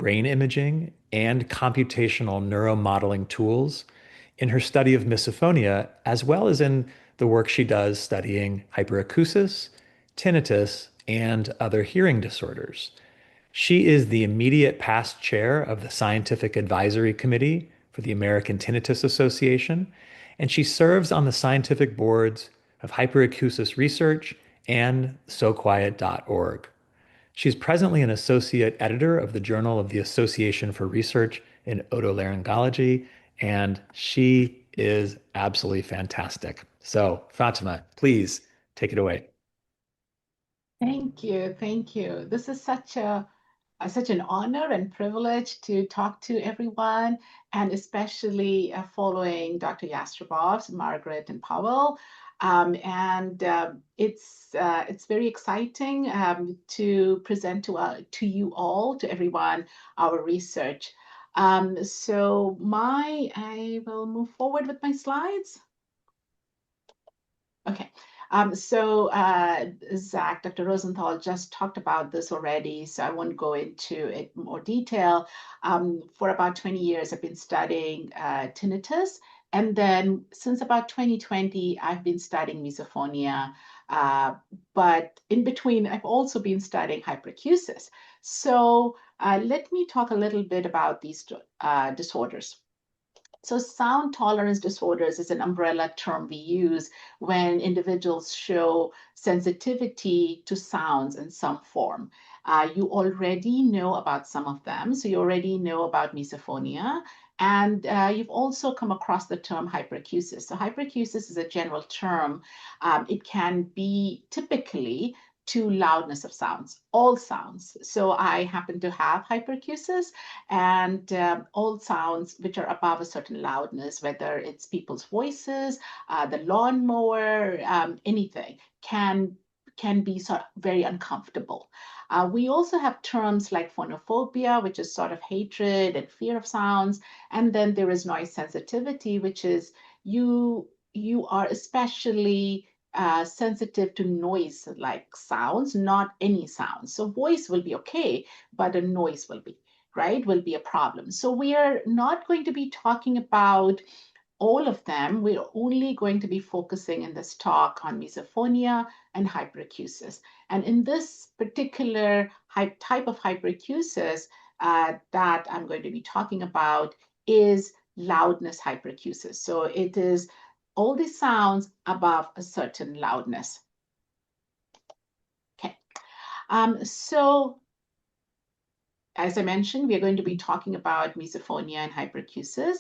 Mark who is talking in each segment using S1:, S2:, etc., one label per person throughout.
S1: brain imaging and computational neuromodeling tools in her study of misophonia, as well as in the work she does studying hyperacusis, tinnitus, and other hearing disorders. She is the immediate past chair of the Scientific Advisory Committee for the American Tinnitus Association, and she serves on the scientific boards of Hyperacusis Research and SoQuiet.org. She's presently an associate editor of the Journal of the Association for Research in Otolaryngology, and she is absolutely fantastic. So, Fatima, please take it away.
S2: Thank you. Thank you. This is such an honor and privilege to talk to everyone, and especially following Dr. Yastrebov's, Margaret and Powell. It's very exciting to present to you all, to everyone, our research. I will move forward with my slides. Okay. Zach, Dr. Rosenthal just talked about this already, so I won't go into it in more detail. For about 20 years, I've been studying tinnitus. And then since about 2020, I've been studying misophonia. But in between, I've also been studying hyperacusis. So let me talk a little bit about these disorders. So sound tolerance disorders is an umbrella term we use when individuals show sensitivity to sounds in some form. You already know about some of them. So you already know about misophonia. And you've also come across the term hyperacusis. So hyperacusis is a general term. It can be typically to loudness of sounds, all sounds. So I happen to have hyperacusis, and all sounds which are above a certain loudness, whether it's people's voices, the lawnmower, anything, can be sort of very uncomfortable. We also have terms like phonophobia, which is sort of hatred and fear of sounds. And then there is noise sensitivity, which is you are especially sensitive to noise like sounds, not any sounds. So voice will be okay, but a noise will be a problem. So we are not going to be talking about all of them. We're only going to be focusing in this talk on misophonia and hyperacusis. And in this particular type of hyperacusis that I'm going to be talking about is loudness hyperacusis. So it is all the sounds above a certain loudness. Okay. So as I mentioned, we are going to be talking about misophonia and hyperacusis.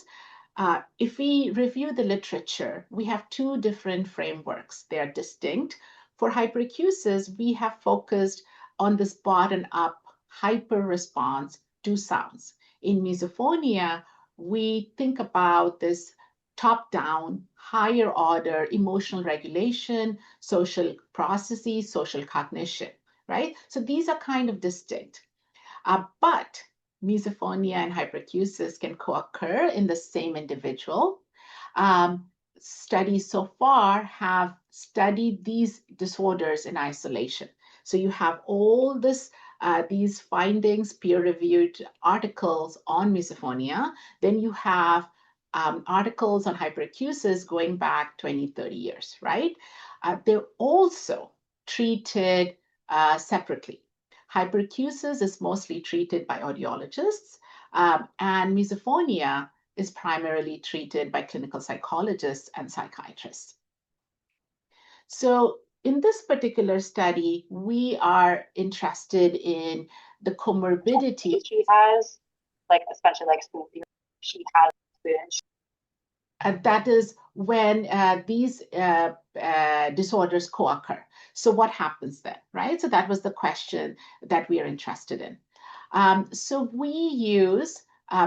S2: If we review the literature, we have two different frameworks. They are distinct. For hyperacusis, we have focused on this bottom-up hyper response to sounds. In misophonia, we think about this top-down, higher order emotional regulation, social processes, social cognition, right? So these are kind of distinct. But misophonia and hyperacusis can co-occur in the same individual. Studies so far have studied these disorders in isolation. So you have all these findings, peer-reviewed articles on misophonia. Then you have articles on hyperacusis going back 20, 30 years, right? They're also treated separately. Hyperacusis is mostly treated by audiologists, and misophonia is primarily treated by clinical psychologists and psychiatrists. So in this particular study, we are interested in the comorbidity.
S3: She has, like, especially like she has
S2: that is when these disorders co-occur. So what happens then, right? So that was the question that we are interested in. So we use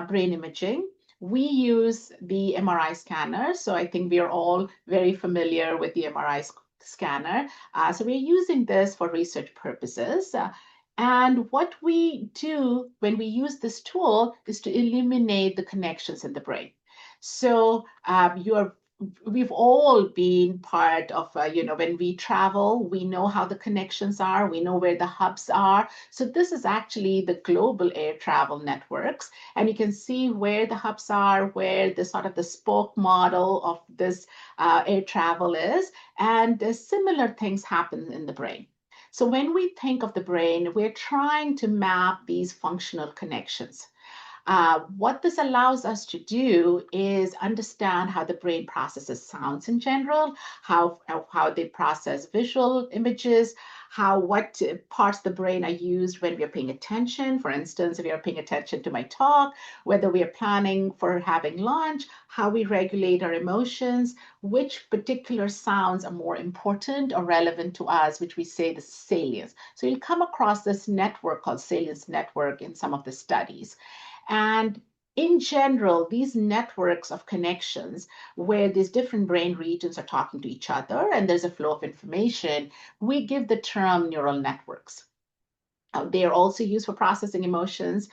S2: brain imaging. We use the MRI scanner. So I think we are all very familiar with the MRI scanner. So we're using this for research purposes. And what we do when we use this tool is to eliminate the connections in the brain. So you are we've all been part of, when we travel, we know how the connections are, we know where the hubs are. So this is actually the global air travel networks. And you can see where the hubs are, where the sort of the spoke model of this air travel is. And similar things happen in the brain. So when we think of the brain, we're trying to map these functional connections. What this allows us to do is understand how the brain processes sounds in general, how they process visual images, what parts of the brain are used when we are paying attention. For instance, if you're paying attention to my talk, whether we are planning for having lunch, how we regulate our emotions, which particular sounds are more important or relevant to us, which we say the salience. So you'll come across this network called salience network in some of the studies. And in general, these networks of connections where these different brain regions are talking to each other and there's a flow of information, we give the term neural networks. They are also used for processing emotions.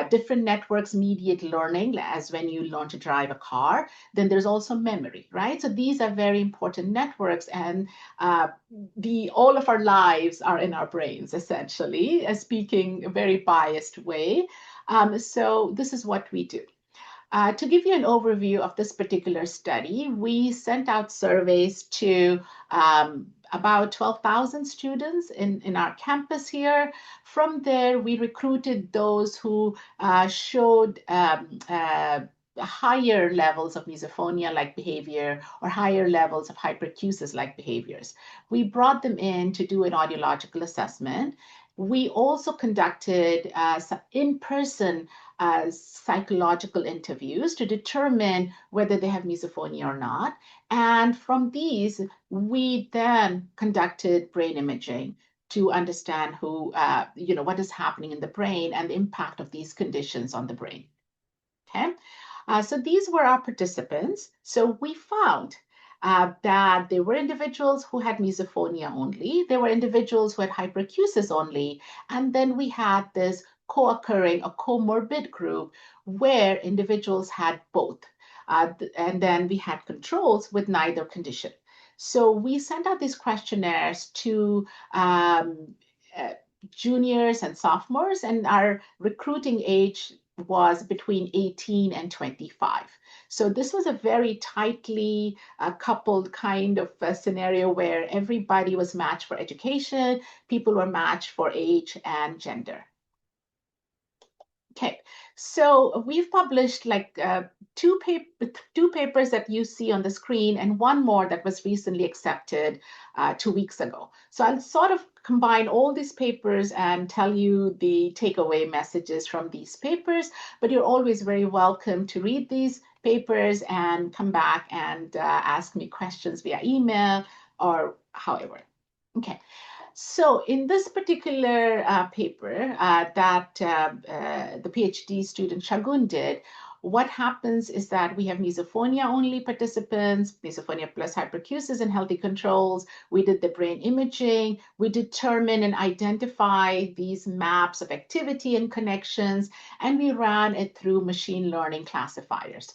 S2: Different networks mediate learning, as when you learn to drive a car. Then there's also memory, right? So these are very important networks, and all of our lives are in our brains, essentially, speaking a very biased way. So this is what we do. To give you an overview of this particular study, we sent out surveys to about 12,000 students in our campus here. From there, we recruited those who showed higher levels of misophonia-like behavior or higher levels of hyperacusis-like behaviors. We brought them in to do an audiological assessment. We also conducted some in-person psychological interviews to determine whether they have misophonia or not. And from these, we then conducted brain imaging to understand what is happening in the brain and the impact of these conditions on the brain. Okay, so these were our participants. So we found that there were individuals who had misophonia only, there were individuals who had hyperacusis only, and then we had this co-occurring, a comorbid group where individuals had both. And then we had controls with neither condition. So we sent out these questionnaires to juniors and sophomores, and our recruiting age was between 18 and 25. So this was a very tightly coupled kind of scenario where everybody was matched for education, people were matched for age and gender. Okay, so we've published like two papers that you see on the screen and one more that was recently accepted 2 weeks ago. So I'll sort of combine all these papers and tell you the takeaway messages from these papers, but you're always very welcome to read these papers and come back and ask me questions via email or however. Okay. So in this particular paper that the PhD student Shagun did, what happens is that we have misophonia only participants, misophonia plus hyperacusis and healthy controls. We did the brain imaging. We determine and identify these maps of activity and connections, and we ran it through machine learning classifiers.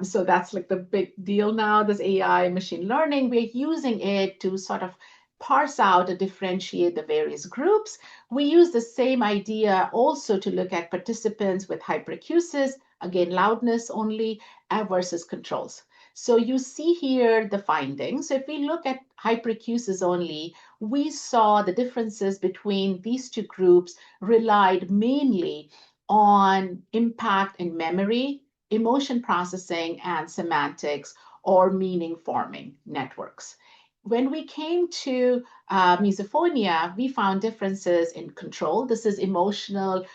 S2: So that's like the big deal now, this AI machine learning. We're using it to sort of parse out and differentiate the various groups. We use the same idea also to look at participants with hyperacusis, again, loudness only, versus controls. So you see here the findings. So if we look at hyperacusis only, we saw the differences between these two groups relied mainly on impact in memory, emotion processing, and semantics or meaning forming networks. When we came to misophonia, we found differences in control. This is emotional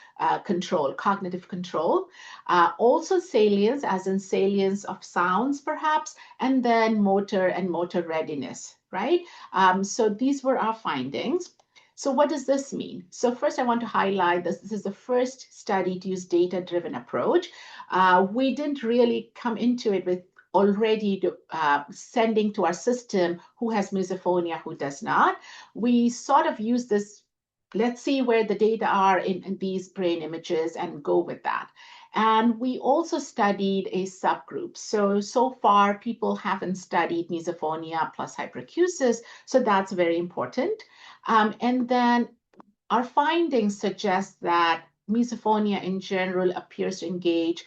S2: control, cognitive control. Also salience, as in salience of sounds, perhaps, and then motor and motor readiness, right? So these were our findings. So what does this mean? So first I want to highlight this. This is the first study to use data-driven approach. We didn't really come into it with already sending to our system who has misophonia, who does not. We sort of use this, let's see where the data are in these brain images and go with that. And we also studied a subgroup. So far, people haven't studied misophonia plus hyperacusis, so that's very important. And then our findings suggest that misophonia in general appears to engage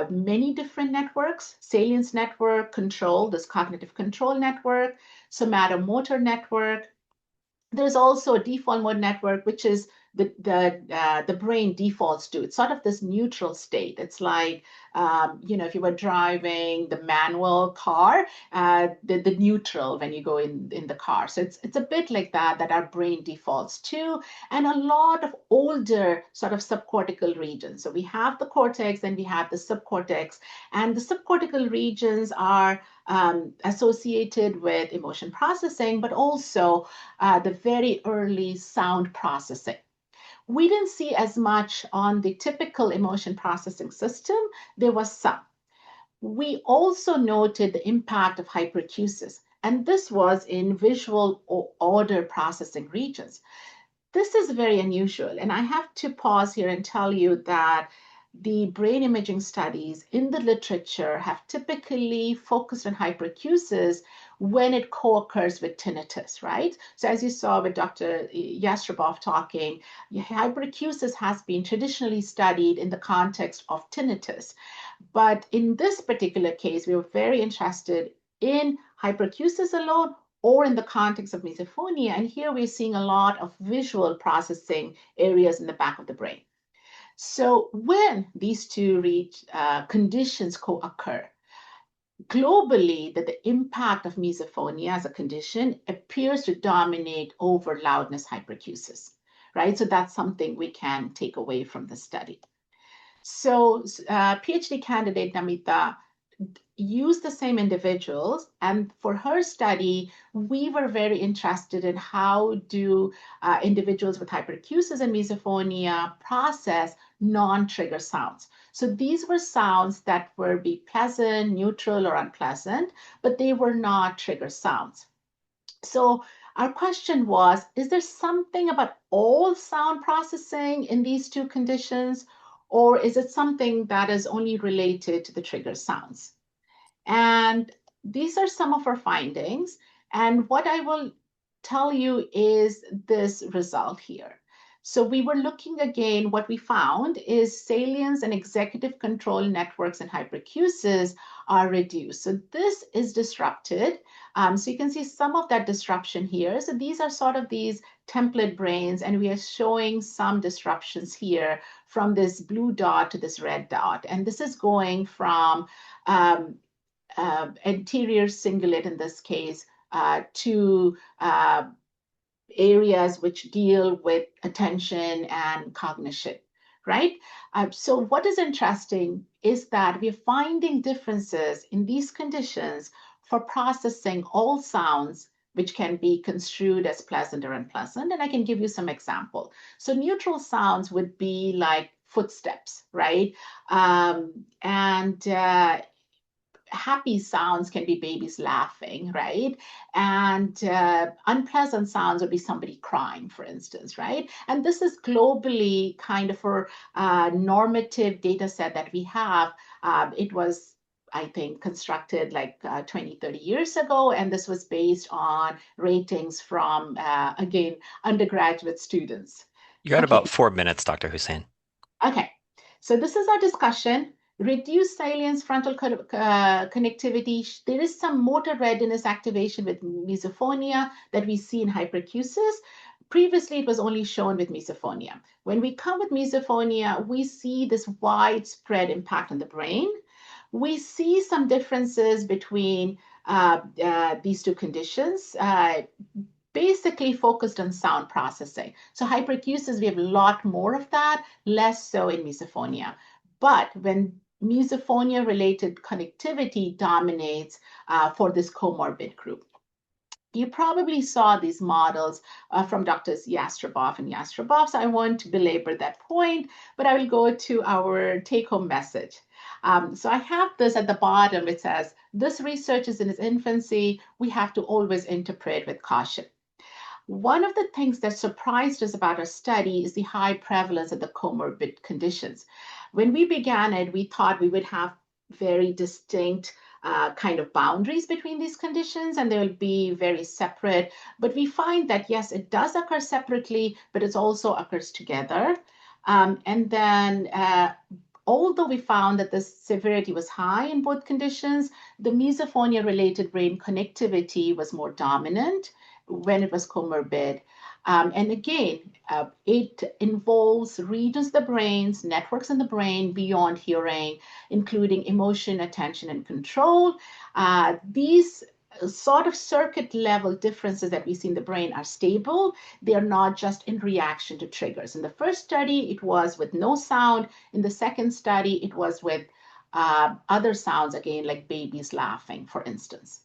S2: many different networks: salience network, control, this cognitive control network, somatomotor network. There's also a default mode network, which is the brain defaults to. It's sort of this neutral state. It's like, if you were driving the manual car, the neutral when you go in the car. So it's a bit like that our brain defaults to, and a lot of older sort of subcortical regions. So we have the cortex and we have the subcortex, and the subcortical regions are associated with emotion processing, but also the very early sound processing. We didn't see as much on the typical emotion processing system. There was some. We also noted the impact of hyperacusis, and this was in visual or order processing regions. This is very unusual, and I have to pause here and tell you that the brain imaging studies in the literature have typically focused on hyperacusis when it co-occurs with tinnitus, right? So as you saw with Dr. Yastreboff talking, hyperacusis has been traditionally studied in the context of tinnitus. But in this particular case, we were very interested in hyperacusis alone or in the context of misophonia. And here we're seeing a lot of visual processing areas in the back of the brain. So when these two conditions co-occur, globally, that the impact of misophonia as a condition appears to dominate over loudness hyperacusis, right? So that's something we can take away from the study. So PhD candidate Namita used the same individuals, and for her study, we were very interested in how do individuals with hyperacusis and misophonia process non-trigger sounds. So these were sounds that were be pleasant, neutral, or unpleasant, but they were not trigger sounds. So our question was, is there something about all sound processing in these two conditions, or is it something that is only related to the trigger sounds? And these are some of our findings. And what I will tell you is this result here. So we were looking again, what we found is salience and executive control networks and hyperacusis are reduced. So this is disrupted. So you can see some of that disruption here. So these are sort of these template brains, and we are showing some disruptions here from this blue dot to this red dot. And this is going from anterior cingulate in this case to areas which deal with attention and cognition, right? So what is interesting is that we're finding differences in these conditions for processing all sounds which can be construed as pleasant or unpleasant. And I can give you some example. So neutral sounds would be like footsteps, right? And happy sounds can be babies laughing, right? And unpleasant sounds would be somebody crying, for instance, right? And this is globally kind of a normative data set that we have. It was, I think, constructed like 20, 30 years ago. And this was based on ratings from, again, undergraduate students.
S4: You're at
S2: Okay.
S4: about 4 minutes, Dr. Husain.
S2: Okay, so this is our discussion. Reduced salience frontal connectivity. There is some motor readiness activation with misophonia that we see in hyperacusis. Previously, it was only shown with misophonia. When we come with misophonia, we see this widespread impact on the brain. We see some differences between these two conditions. Basically focused on sound processing. So hyperacusis, we have a lot more of that, less so in misophonia. But when misophonia-related connectivity dominates for this comorbid group. You probably saw these models from Drs. Yastreboff and Yastreboff, so I won't belabor that point, but I will go to our take-home message. So I have this at the bottom. It says, this research is in its infancy. We have to always interpret with caution. One of the things that surprised us about our study is the high prevalence of the comorbid conditions. When we began it, we thought we would have very distinct kind of boundaries between these conditions and they will be very separate. But we find that, yes, it does occur separately, but it also occurs together. And then although we found that the severity was high in both conditions, the misophonia related brain connectivity was more dominant when it was comorbid. And again, it involves regions of the brains, networks in the brain beyond hearing, including emotion, attention, and control. These sort of circuit level differences that we see in the brain are stable. They are not just in reaction to triggers. In the first study, it was with no sound. In the second study, it was with other sounds, again, like babies laughing, for instance.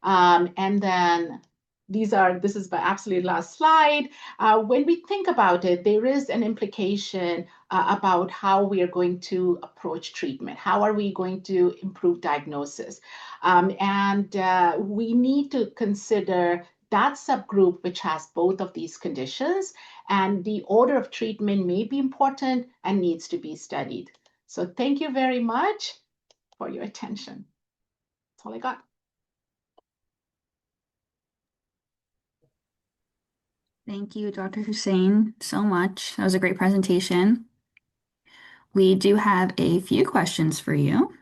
S2: And then this is my absolute last slide. When we think about it, there is an implication about how we are going to approach treatment. How are we going to improve diagnosis? And we need to consider that subgroup which has both of these conditions, and the order of treatment may be important and needs to be studied. So thank you very much for your attention. That's all I got.
S4: Thank you, Dr. Husain, so much. That was a great presentation. We do have a few questions for you.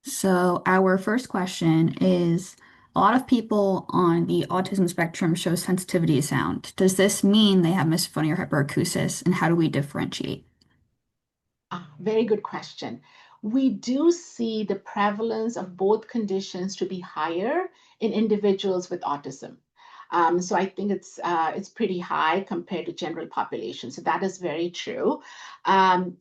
S4: So our first question is, a lot of people on the autism spectrum show sensitivity to sound. Does this mean they have misophonia or hyperacusis, and how do we differentiate?
S2: Very good question. We do see the prevalence of both conditions to be higher in individuals with autism. So I think it's pretty high compared to general population. So that is very true. Um,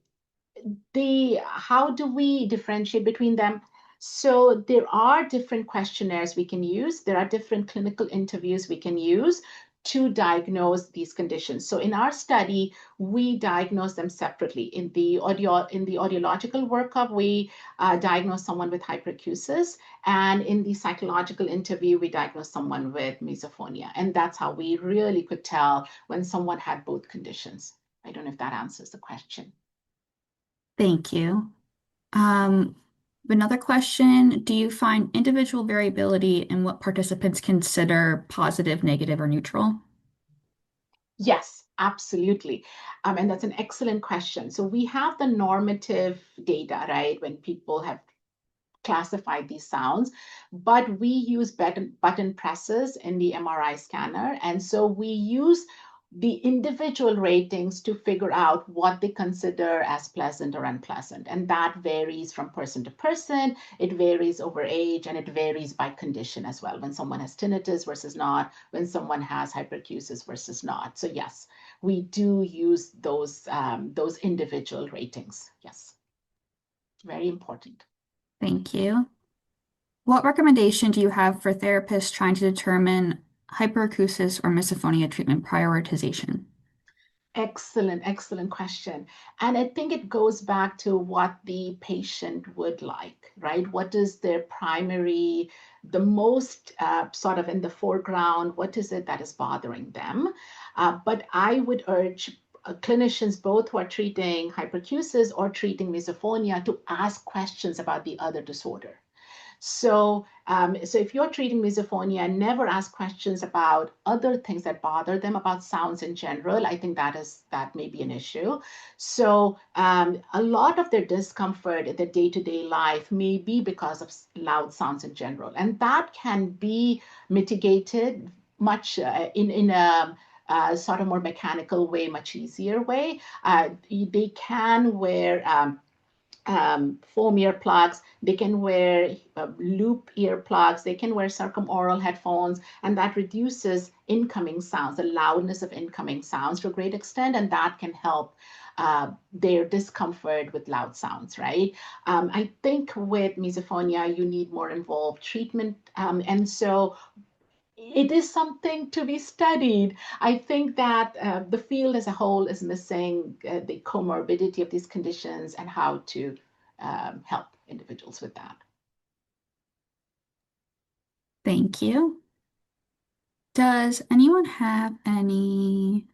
S2: how do we differentiate between them? So there are different questionnaires we can use. There are different clinical interviews we can use to diagnose these conditions. So in our study, we diagnose them separately. In the audiological workup, we diagnose someone with hyperacusis, and in the psychological interview, we diagnose someone with misophonia. And that's how we really could tell when someone had both conditions. I don't know if that answers the question.
S4: Thank you. Another question, do you find individual variability in what participants consider positive, negative, or neutral?
S2: Yes, absolutely. And that's an excellent question. So we have the normative data, right? When people have classified these sounds, but we use button presses in the MRI scanner. And so we use the individual ratings to figure out what they consider as pleasant or unpleasant. And that varies from person to person. It varies over age, and it varies by condition as well. When someone has tinnitus versus not, when someone has hyperacusis versus not. So yes, we do use those individual ratings. Yes, very important.
S4: Thank you. What recommendation do you have for therapists trying to determine hyperacusis or misophonia treatment prioritization?
S2: Excellent, excellent question. And I think it goes back to what the patient would like, right? What is their primary, the most sort of in the foreground? What is it that is bothering them? But I would urge clinicians, both who are treating hyperacusis or treating misophonia, to ask questions about the other disorder. So, so if you're treating misophonia, never ask questions about other things that bother them, about sounds in general. I think that may be an issue. So, a lot of their discomfort in their day-to-day life may be because of loud sounds in general, and that can be mitigated much in a sort of more mechanical way, much easier way. They can wear foam earplugs, they can wear loop earplugs, they can wear circumaural headphones, and that reduces incoming sounds, the loudness of incoming sounds to a great extent, and that can help their discomfort with loud sounds, right? I think with misophonia, you need more involved treatment, and so it is something to be studied. I think that the field as a whole is missing the comorbidity of these conditions and how to help individuals with that.
S4: Thank you. Does anyone have any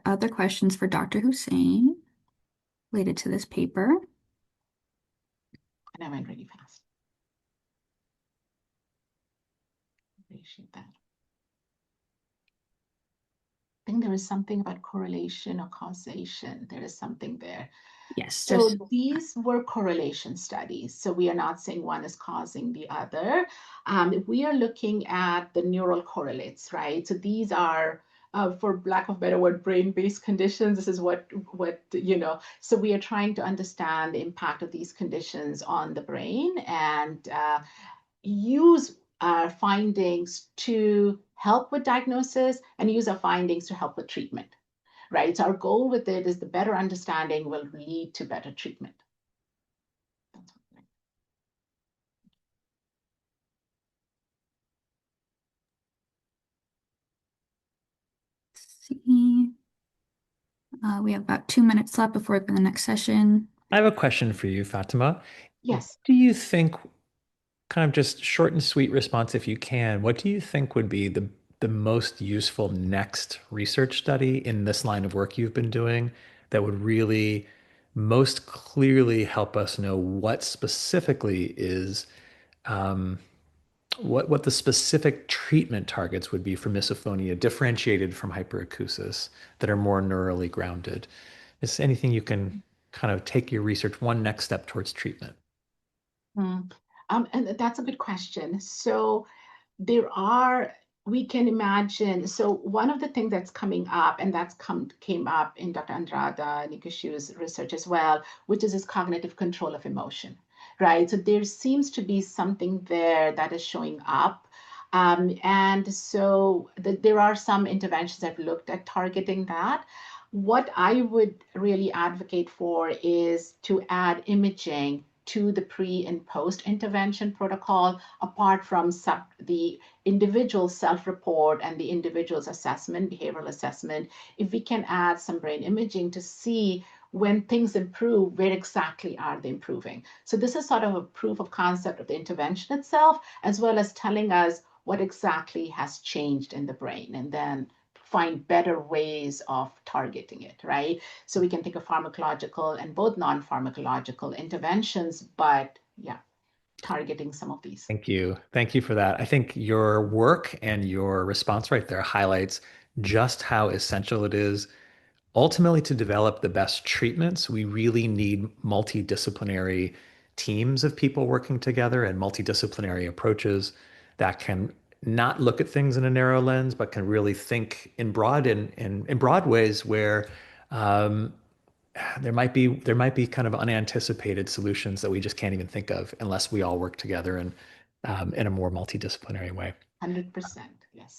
S4: Other questions for Dr. Husain related to this paper?
S2: And I went really fast. Appreciate that. I think there is something about correlation or causation. There is something there.
S4: Yes,
S2: So these were correlation studies. So we are not saying one is causing the other. We are looking at the neural correlates, right? So these are, for lack of a better word, brain-based conditions. This is what So we are trying to understand the impact of these conditions on the brain and use our findings to help with diagnosis and use our findings to help with treatment, right? So our goal with it is the better understanding will lead to better treatment.
S4: see. We have about 2 minutes left before the next session.
S1: I have a question for you, Fatima.
S2: Yes.
S1: Do you think, kind of just short and sweet response if you can, what do you think would be the most useful next research study in this line of work you've been doing that would really most clearly help us know what specifically is what the specific treatment targets would be for misophonia differentiated from hyperacusis that are more neurally grounded? Is anything you can kind of take your research one next step towards treatment?
S2: And that's a good question. So there are, we can imagine, so one of the things that's coming up, and came up in Dr. Andrada Nikoshiu's research as well, which is this cognitive control of emotion, right? So there seems to be something there that is showing up. And so there are some interventions that looked at targeting that. What I would really advocate for is to add imaging to the pre and post intervention protocol, apart from the individual self-report and the individual's assessment, behavioral assessment. If we can add some brain imaging to see when things improve, where exactly are they improving? So this is sort of a proof of concept of the intervention itself, as well as telling us what exactly has changed in the brain, and then find better ways of targeting it, right? So we can think of pharmacological and both non-pharmacological interventions, but yeah, targeting some of these.
S1: Thank you. Thank you for that. I think your work and your response right there highlights just how essential it is ultimately to develop the best treatments. We really need multidisciplinary teams of people working together and multidisciplinary approaches that can not look at things in a narrow lens, but can really think in broad ways where um, there might be kind of unanticipated solutions that we just can't even think of unless we all work together and in a more multidisciplinary way.
S2: 100%.